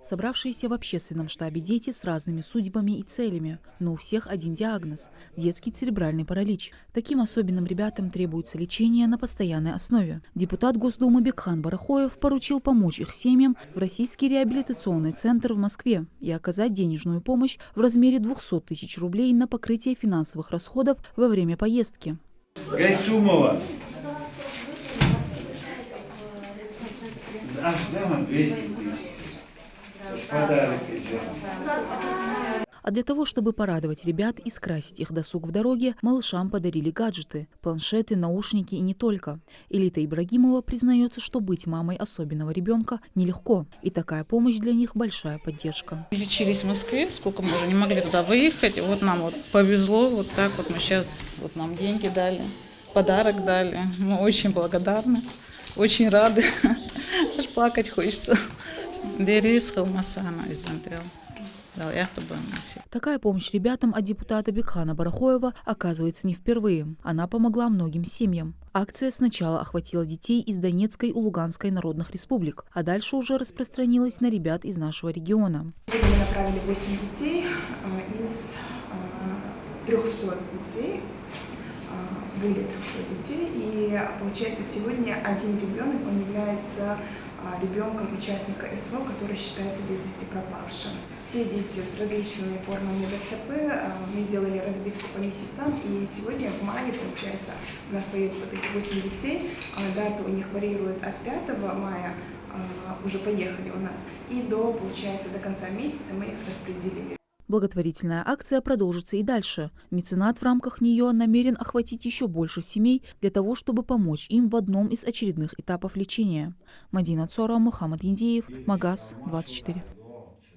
Собравшиеся в общественном штабе дети с разными судьбами и целями, но у всех один диагноз – детский церебральный паралич. Таким особенным ребятам требуется лечение на постоянной основе. Депутат Госдумы Бекхан Барахоев поручил помочь их семьям в Российский реабилитационный центр в Москве и оказать денежную помощь в размере 200 тысяч рублей на покрытие финансовых расходов во время поездки. Гайсумова. Вам 200 тысяч. А для того, чтобы порадовать ребят и скрасить их досуг в дороге, малышам подарили гаджеты, планшеты, наушники и не только. Элита Ибрагимова признается, что быть мамой особенного ребенка нелегко, и такая помощь для них большая поддержка. Лечились в Москве, сколько мы уже не могли туда выехать, вот нам вот повезло, вот так вот мы сейчас, вот нам деньги дали, подарок дали, мы очень благодарны, очень рады, аж плакать хочется. Такая помощь ребятам от депутата Бекхана Барахоева оказывается не впервые. Она помогла многим семьям. Акция сначала охватила детей из Донецкой и Луганской народных республик, а дальше уже распространилась на ребят из нашего региона. Сегодня мы направили 8 детей из 300 детей, более 300 детей. И получается, сегодня один ребенок, он является ребенком участника СВО, который считается без вести пропавшим. Все дети с различными формами ДЦП, мы сделали разбивку по месяцам, и сегодня в мае, получается, у нас поедут вот эти 8 детей, дата у них варьирует от 5 мая, уже поехали у нас, и до, получается, до конца месяца мы их распределили. Благотворительная акция продолжится и дальше. Меценат в рамках нее намерен охватить еще больше семей для того, чтобы помочь им в одном из очередных этапов лечения. Мадина Цора, Мухаммад Индиев, Магаз 24.